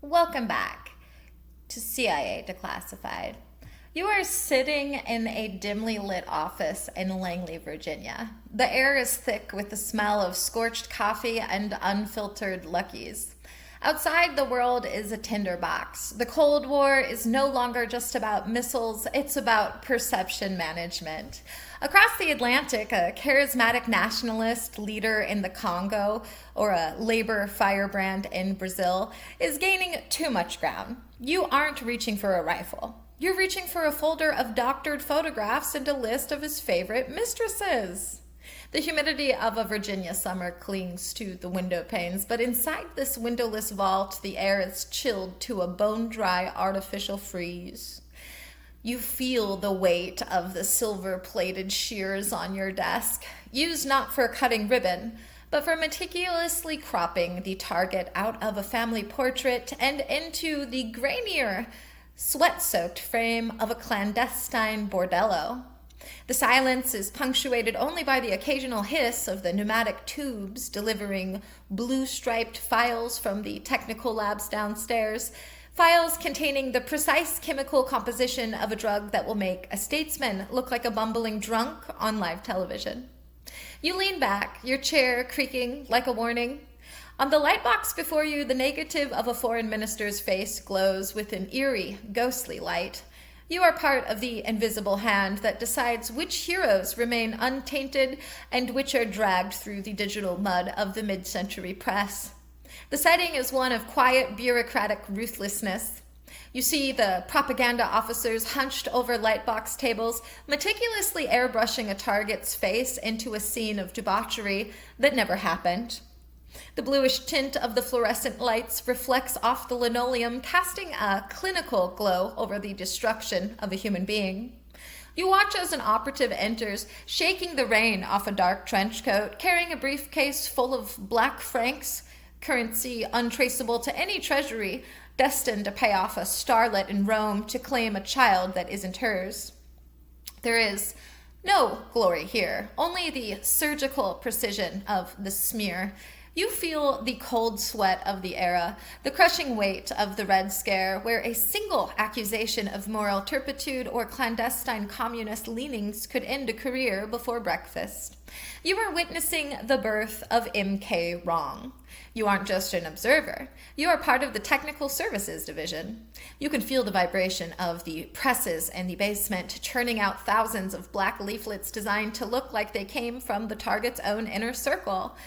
Welcome back to CIA Declassified. You are sitting in a dimly lit office in Langley, Virginia. The air is thick with the smell of scorched coffee and unfiltered Luckies. Outside, the world is a tinderbox. The Cold War is no longer just about missiles, it's about perception management. Across the Atlantic, a charismatic nationalist leader in the Congo or a labor firebrand in Brazil is gaining too much ground. You aren't reaching for a rifle. You're reaching for a folder of doctored photographs and a list of his favorite mistresses. The humidity of a Virginia summer clings to the window panes, but inside this windowless vault, the air is chilled to a bone-dry artificial freeze. You feel the weight of the silver-plated shears on your desk, used not for cutting ribbon, but for meticulously cropping the target out of a family portrait and into the grainier, sweat-soaked frame of a clandestine bordello. The silence is punctuated only by the occasional hiss of the pneumatic tubes delivering blue-striped files from the technical labs downstairs, files containing the precise chemical composition of a drug that will make a statesman look like a bumbling drunk on live television. You lean back, your chair creaking like a warning. On the light box before you, the negative of a foreign minister's face glows with an eerie, ghostly light. You are part of the invisible hand that decides which heroes remain untainted and which are dragged through the digital mud of the mid-century press. The setting is one of quiet, bureaucratic ruthlessness. You see the propaganda officers hunched over lightbox tables, meticulously airbrushing a target's face into a scene of debauchery that never happened. The bluish tint of the fluorescent lights reflects off the linoleum, casting a clinical glow over the destruction of a human being. You watch as an operative enters, shaking the rain off a dark trench coat, carrying a briefcase full of black francs, currency untraceable to any treasury, destined to pay off a starlet in Rome to claim a child that isn't hers. There is no glory here, only the surgical precision of the smear. You feel the cold sweat of the era, the crushing weight of the Red Scare, where a single accusation of moral turpitude or clandestine communist leanings could end a career before breakfast. You are witnessing the birth of MKWRONG. You aren't just an observer. You are part of the Technical Services Division. You can feel the vibration of the presses in the basement, churning out thousands of black leaflets designed to look like they came from the target's own inner circle.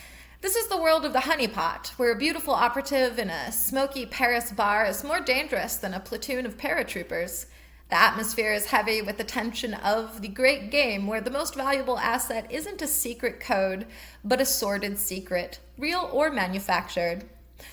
This is the world of the Honeypot, where a beautiful operative in a smoky Paris bar is more dangerous than a platoon of paratroopers. The atmosphere is heavy with the tension of the great game, where the most valuable asset isn't a secret code, but a sordid secret, real or manufactured.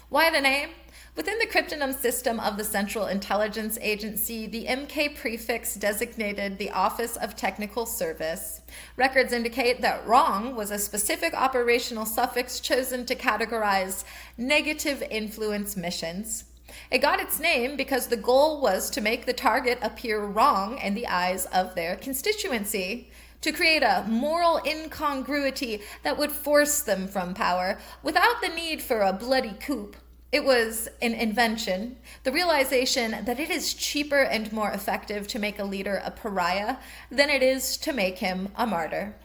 Why the name? Within the cryptonym system of the Central Intelligence Agency, the MK prefix designated the Office of Technical Service. Records indicate that wrong was a specific operational suffix chosen to categorize negative influence missions. It got its name because the goal was to make the target appear wrong in the eyes of their constituency, to create a moral incongruity that would force them from power without the need for a bloody coup. It was an invention, the realization that it is cheaper and more effective to make a leader a pariah than it is to make him a martyr.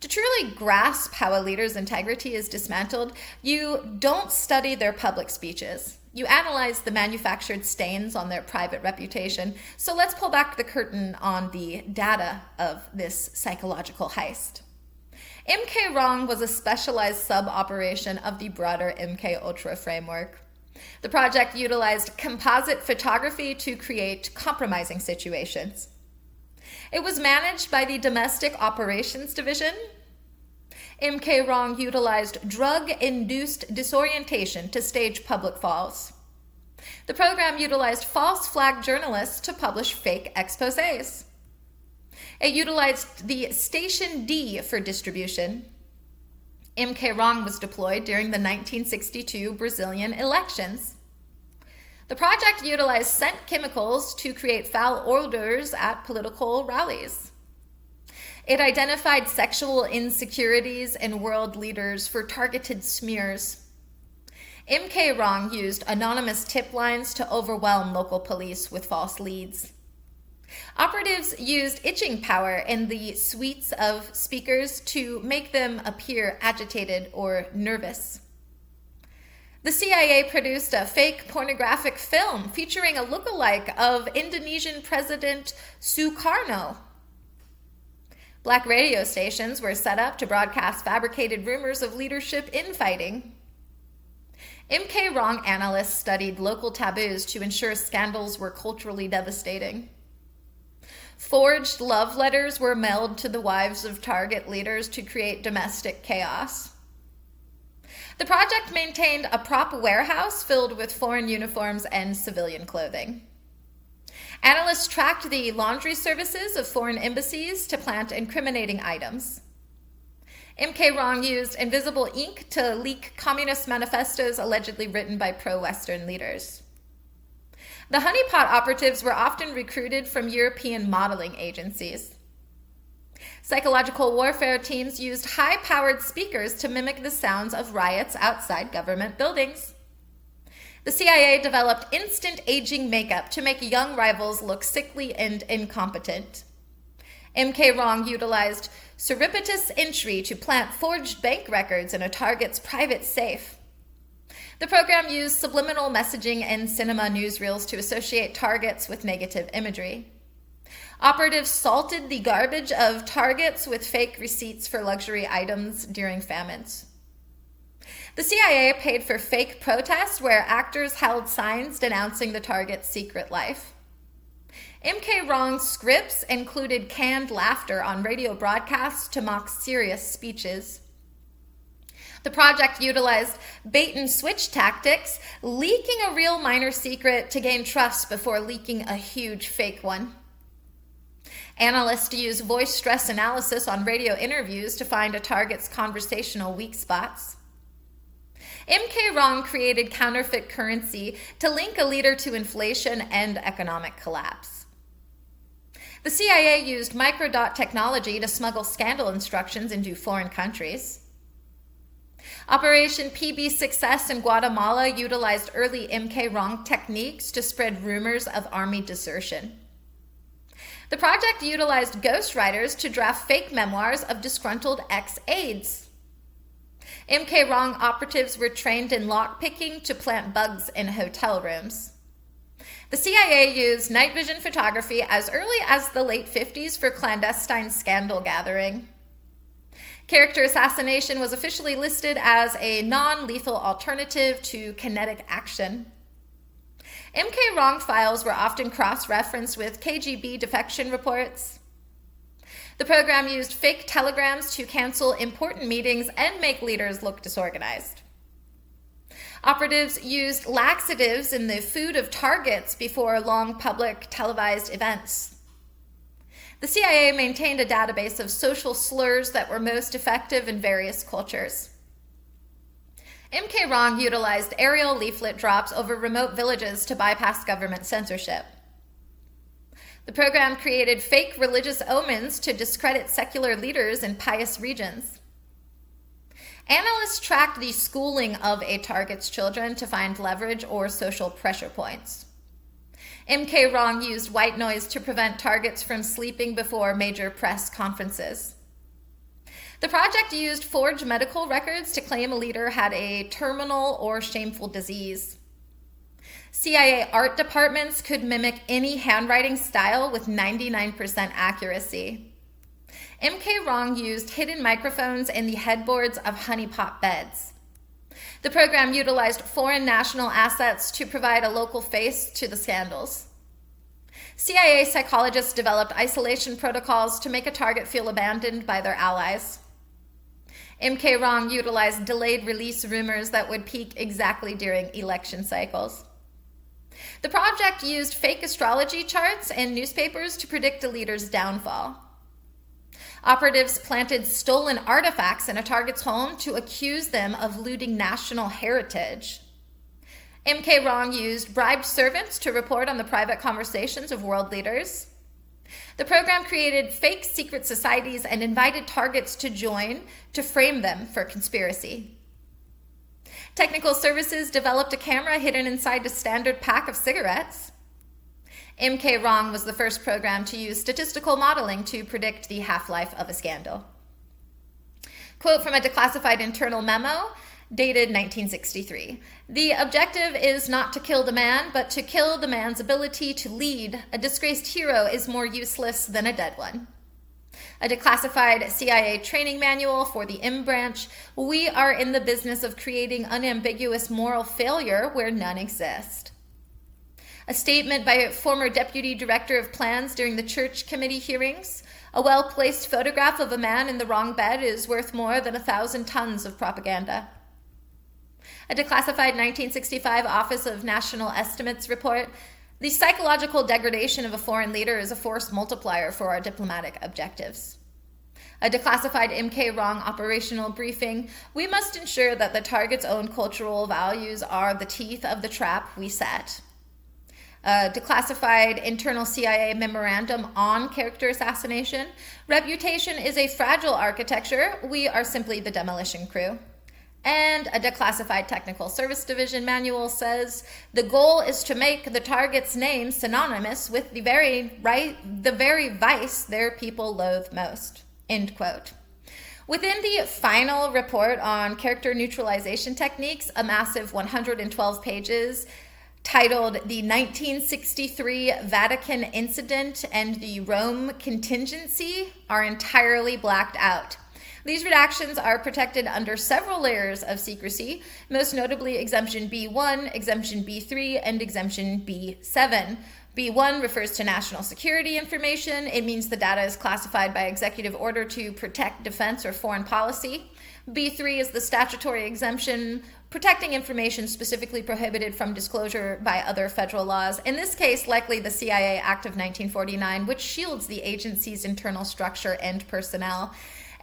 To truly grasp how a leader's integrity is dismantled, you don't study their public speeches. You analyze the manufactured stains on their private reputation. So let's pull back the curtain on the data of this psychological heist. MKWRONG was a specialized sub-operation of the broader MKUltra framework. The project utilized composite photography to create compromising situations. It was managed by the Domestic Operations Division. MKWRONG utilized drug-induced disorientation to stage public falls. The program utilized false flag journalists to publish fake exposés. It utilized the Station D for distribution. MKWRONG was deployed during the 1962 Brazilian elections. The project utilized scent chemicals to create foul odors at political rallies. It identified sexual insecurities in world leaders for targeted smears. MKWRONG used anonymous tip lines to overwhelm local police with false leads. Operatives used itching power in the suites of speakers to make them appear agitated or nervous. The CIA produced a fake pornographic film featuring a lookalike of Indonesian President Sukarno. Black radio stations were set up to broadcast fabricated rumors of leadership infighting. MKWRONG analysts studied local taboos to ensure scandals were culturally devastating. Forged love letters were mailed to the wives of target leaders to create domestic chaos. The project maintained a prop warehouse filled with foreign uniforms and civilian clothing. Analysts tracked the laundry services of foreign embassies to plant incriminating items. MKWRONG used invisible ink to leak communist manifestos allegedly written by pro-Western leaders. The Honeypot operatives were often recruited from European modeling agencies. Psychological warfare teams used high-powered speakers to mimic the sounds of riots outside government buildings. The CIA developed instant aging makeup to make young rivals look sickly and incompetent. MKWRONG utilized surreptitious entry to plant forged bank records in a target's private safe. The program used subliminal messaging and cinema newsreels to associate targets with negative imagery. Operatives salted the garbage of targets with fake receipts for luxury items during famines. The CIA paid for fake protests where actors held signs denouncing the target's secret life. MKWRONG's scripts included canned laughter on radio broadcasts to mock serious speeches. The project utilized bait-and-switch tactics, leaking a real minor secret to gain trust before leaking a huge fake one. Analysts used voice stress analysis on radio interviews to find a target's conversational weak spots. MKWRONG created counterfeit currency to link a leader to inflation and economic collapse. The CIA used microdot technology to smuggle scandal instructions into foreign countries. Operation PB Success in Guatemala utilized early MKWRONG techniques to spread rumors of army desertion. The project utilized ghostwriters to draft fake memoirs of disgruntled ex-aides. MKWRONG operatives were trained in lockpicking to plant bugs in hotel rooms. The CIA used night vision photography as early as the late 50s for clandestine scandal gathering. Character assassination was officially listed as a non-lethal alternative to kinetic action. MKWRONG files were often cross-referenced with KGB defection reports. The program used fake telegrams to cancel important meetings and make leaders look disorganized. Operatives used laxatives in the food of targets before long public televised events. The CIA maintained a database of social slurs that were most effective in various cultures. MKWRONG utilized aerial leaflet drops over remote villages to bypass government censorship. The program created fake religious omens to discredit secular leaders in pious regions. Analysts tracked the schooling of a target's children to find leverage or social pressure points. MKWRONG used white noise to prevent targets from sleeping before major press conferences. The project used forged medical records to claim a leader had a terminal or shameful disease. CIA art departments could mimic any handwriting style with 99% accuracy. MKWRONG used hidden microphones in the headboards of honeypot beds. The program utilized foreign national assets to provide a local face to the scandals. CIA psychologists developed isolation protocols to make a target feel abandoned by their allies. MKWRONG utilized delayed release rumors that would peak exactly during election cycles. The project used fake astrology charts and newspapers to predict a leader's downfall. Operatives planted stolen artifacts in a target's home to accuse them of looting national heritage. MKWRONG used bribed servants to report on the private conversations of world leaders. The program created fake secret societies and invited targets to join to frame them for conspiracy. Technical Services developed a camera hidden inside a standard pack of cigarettes. MKWRONG was the first program to use statistical modeling to predict the half-life of a scandal. Quote from a declassified internal memo dated 1963. The objective is not to kill the man, but to kill the man's ability to lead. A disgraced hero is more useless than a dead one. A declassified CIA training manual for the M branch. We are in the business of creating unambiguous moral failure where none exist. A statement by a former deputy director of plans during the church committee hearings. A well-placed photograph of a man in the wrong bed is worth more than 1,000 tons of propaganda. A declassified 1965 Office of National Estimates report. The psychological degradation of a foreign leader is a force multiplier for our diplomatic objectives. A declassified MKWRONG operational briefing. We must ensure that the target's own cultural values are the teeth of the trap we set. A declassified internal CIA memorandum on character assassination. Reputation is a fragile architecture. We are simply the demolition crew. And a declassified Technical Service Division manual says, the goal is to make the target's name synonymous with the very vice their people loathe most. End quote. Within the final report on character neutralization techniques, a massive 112 pages, titled The 1963 Vatican Incident and the Rome Contingency, are entirely blacked out. These redactions are protected under several layers of secrecy, most notably Exemption B1, Exemption B3, and Exemption B7. B1 refers to national security information. It means the data is classified by executive order to protect defense or foreign policy. B3 is the statutory exemption protecting information specifically prohibited from disclosure by other federal laws, in this case likely the CIA Act of 1949, which shields the agency's internal structure and personnel.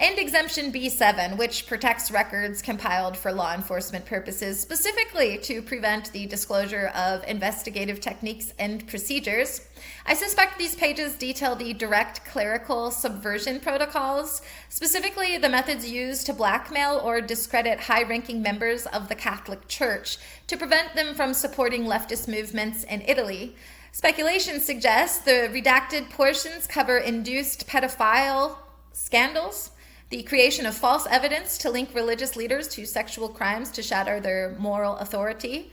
And Exemption B7, which protects records compiled for law enforcement purposes, specifically to prevent the disclosure of investigative techniques and procedures. I suspect these pages detail the direct clerical subversion protocols, specifically the methods used to blackmail or discredit high-ranking members of the Catholic Church to prevent them from supporting leftist movements in Italy. Speculation suggests the redacted portions cover induced pedophile scandals, the creation of false evidence to link religious leaders to sexual crimes to shatter their moral authority.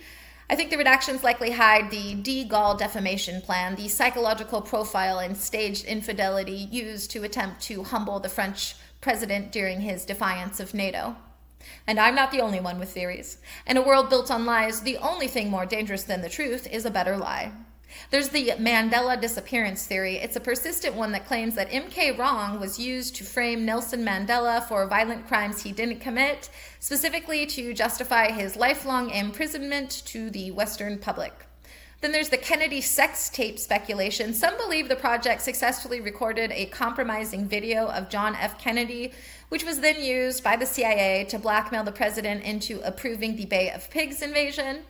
I think the redactions likely hide the de Gaulle defamation plan, the psychological profile and staged infidelity used to attempt to humble the French president during his defiance of NATO. And I'm not the only one with theories. In a world built on lies, the only thing more dangerous than the truth is a better lie. There's the Mandela disappearance theory. It's a persistent one that claims that MKWRONG was used to frame Nelson Mandela for violent crimes he didn't commit, specifically to justify his lifelong imprisonment to the Western public. Then there's the Kennedy sex tape speculation. Some believe the project successfully recorded a compromising video of John F. Kennedy, which was then used by the CIA to blackmail the president into approving the Bay of Pigs invasion.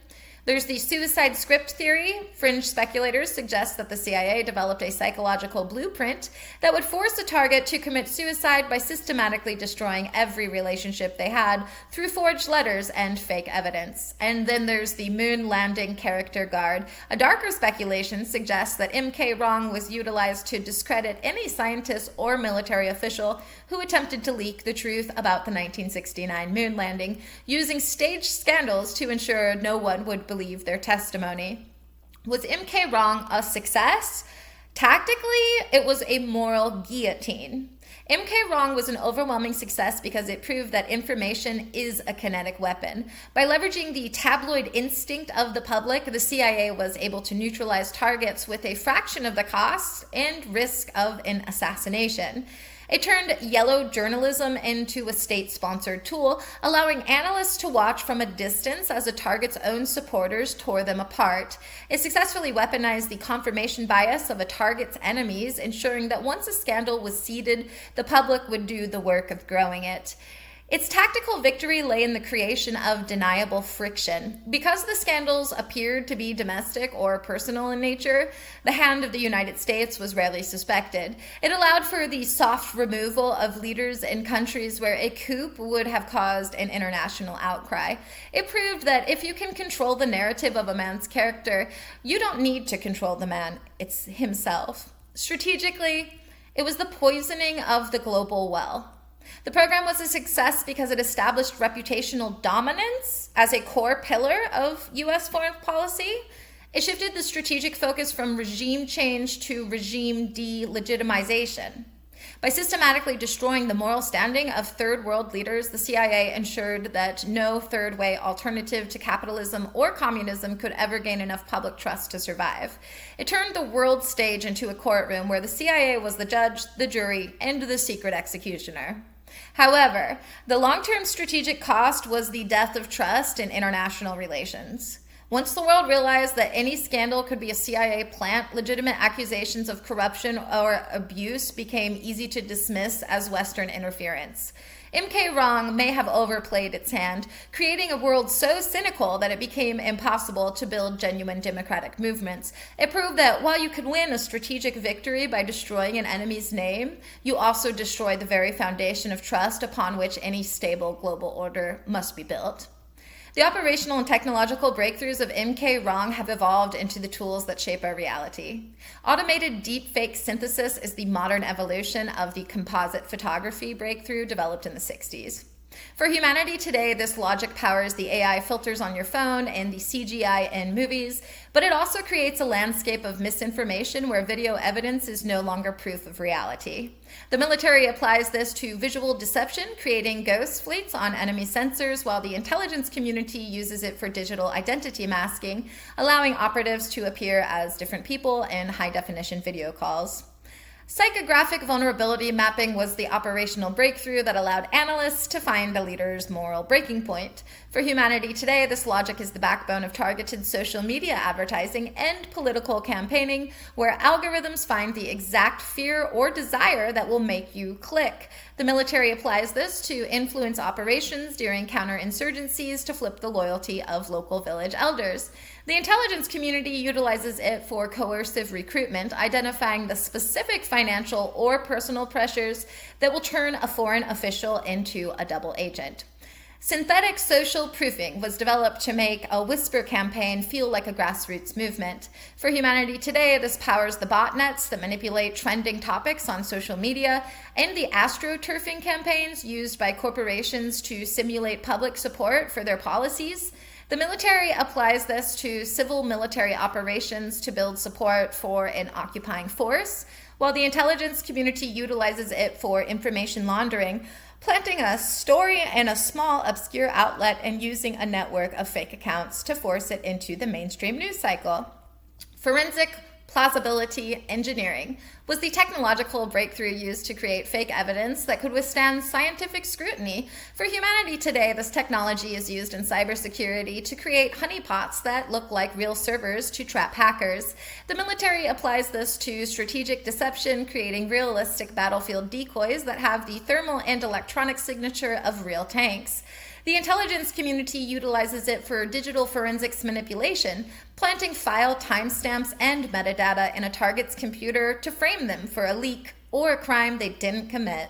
There's the suicide script theory. Fringe speculators suggest that the CIA developed a psychological blueprint that would force a target to commit suicide by systematically destroying every relationship they had through forged letters and fake evidence. And then there's the moon landing character guard. A darker speculation suggests that MKWRONG was utilized to discredit any scientist or military official who attempted to leak the truth about the 1969 moon landing, using staged scandals to ensure no one would believe their testimony. Was MKWRONG a success? Tactically, it was a moral guillotine. MKWRONG was an overwhelming success because it proved that information is a kinetic weapon. By leveraging the tabloid instinct of the public, the CIA was able to neutralize targets with a fraction of the cost and risk of an assassination. It turned yellow journalism into a state-sponsored tool, allowing analysts to watch from a distance as a target's own supporters tore them apart. It successfully weaponized the confirmation bias of a target's enemies, ensuring that once a scandal was seeded, the public would do the work of growing it. Its tactical victory lay in the creation of deniable friction. Because the scandals appeared to be domestic or personal in nature, the hand of the United States was rarely suspected. It allowed for the soft removal of leaders in countries where a coup would have caused an international outcry. It proved that if you can control the narrative of a man's character, you don't need to control the man, it's himself. Strategically, it was the poisoning of the global well. The program was a success because it established reputational dominance as a core pillar of U.S. foreign policy. It shifted the strategic focus from regime change to regime delegitimization. By systematically destroying the moral standing of third world leaders, the CIA ensured that no third way alternative to capitalism or communism could ever gain enough public trust to survive. It turned the world stage into a courtroom where the CIA was the judge, the jury, and the secret executioner. However, the long-term strategic cost was the death of trust in international relations. Once the world realized that any scandal could be a CIA plant, legitimate accusations of corruption or abuse became easy to dismiss as Western interference. MKWRONG may have overplayed its hand, creating a world so cynical that it became impossible to build genuine democratic movements. It proved that while you can win a strategic victory by destroying an enemy's name, you also destroy the very foundation of trust upon which any stable global order must be built. The operational and technological breakthroughs of MKWRONG have evolved into the tools that shape our reality. Automated deepfake synthesis is the modern evolution of the composite photography breakthrough developed in the 60s. For humanity today, this logic powers the AI filters on your phone and the CGI in movies, but it also creates a landscape of misinformation where video evidence is no longer proof of reality. The military applies this to visual deception, creating ghost fleets on enemy sensors, while the intelligence community uses it for digital identity masking, allowing operatives to appear as different people in high-definition video calls. Psychographic vulnerability mapping was the operational breakthrough that allowed analysts to find a leader's moral breaking point. For humanity today, this logic is the backbone of targeted social media advertising and political campaigning, where algorithms find the exact fear or desire that will make you click. The military applies this to influence operations during counterinsurgencies to flip the loyalty of local village elders. The intelligence community utilizes it for coercive recruitment, identifying the specific financial or personal pressures that will turn a foreign official into a double agent. Synthetic social proofing was developed to make a whisper campaign feel like a grassroots movement. For humanity today, this powers the botnets that manipulate trending topics on social media and the astroturfing campaigns used by corporations to simulate public support for their policies. The military applies this to civil military operations to build support for an occupying force, while the intelligence community utilizes it for information laundering, planting a story in a small, obscure outlet and using a network of fake accounts to force it into the mainstream news cycle. Forensic plausibility engineering was the technological breakthrough used to create fake evidence that could withstand scientific scrutiny. For humanity today, this technology is used in cybersecurity to create honeypots that look like real servers to trap hackers. The military applies this to strategic deception, creating realistic battlefield decoys that have the thermal and electronic signature of real tanks. The intelligence community utilizes it for digital forensics manipulation, planting file timestamps and metadata in a target's computer to frame them for a leak or a crime they didn't commit.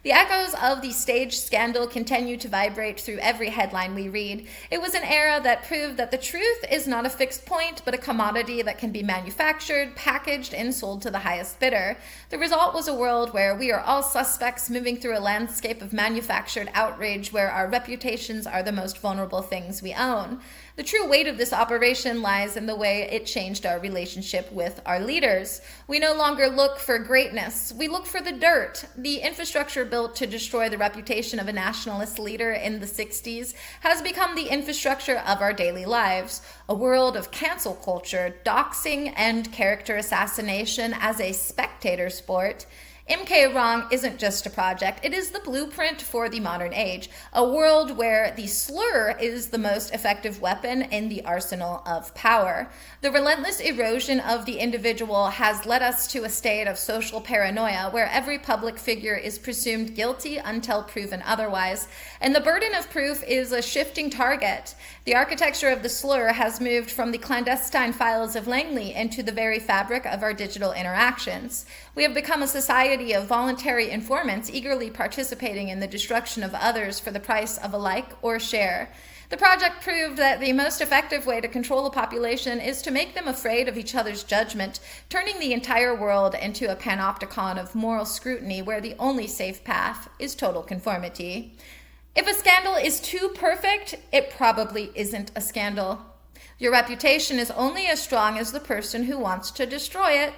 The echoes of the staged scandal continue to vibrate through every headline we read. It was an era that proved that the truth is not a fixed point, but a commodity that can be manufactured, packaged, and sold to the highest bidder. The result was a world where we are all suspects moving through a landscape of manufactured outrage where our reputations are the most vulnerable things we own. The true weight of this operation lies in the way it changed our relationship with our leaders. We no longer look for greatness. We look for the dirt. The infrastructure built to destroy the reputation of a nationalist leader in the 60s has become the infrastructure of our daily lives. A world of cancel culture, doxing, and character assassination as a spectator sport. MKWRONG isn't just a project, it is the blueprint for the modern age, a world where the slur is the most effective weapon in the arsenal of power. The relentless erosion of the individual has led us to a state of social paranoia where every public figure is presumed guilty until proven otherwise, and the burden of proof is a shifting target. The architecture of the slur has moved from the clandestine files of Langley into the very fabric of our digital interactions. We have become a society of voluntary informants eagerly participating in the destruction of others for the price of a like or share. The project proved that the most effective way to control a population is to make them afraid of each other's judgment, turning the entire world into a panopticon of moral scrutiny where the only safe path is total conformity. If a scandal is too perfect, it probably isn't a scandal. Your reputation is only as strong as the person who wants to destroy it.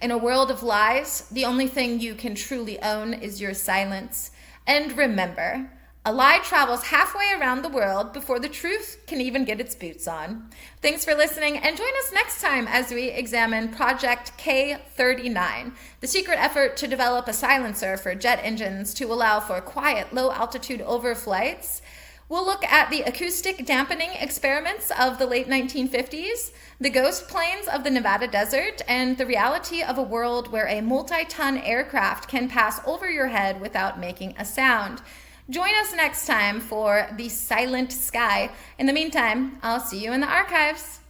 In a world of lies, the only thing you can truly own is your silence. And remember, a lie travels halfway around the world before the truth can even get its boots on. Thanks for listening, and join us next time as we examine Project K39, the secret effort to develop a silencer for jet engines to allow for quiet, low-altitude overflights. We'll look at the acoustic dampening experiments of the late 1950s, the ghost planes of the Nevada desert, and the reality of a world where a multi-ton aircraft can pass over your head without making a sound. Join us next time for The Silent Sky. In the meantime, I'll see you in the archives.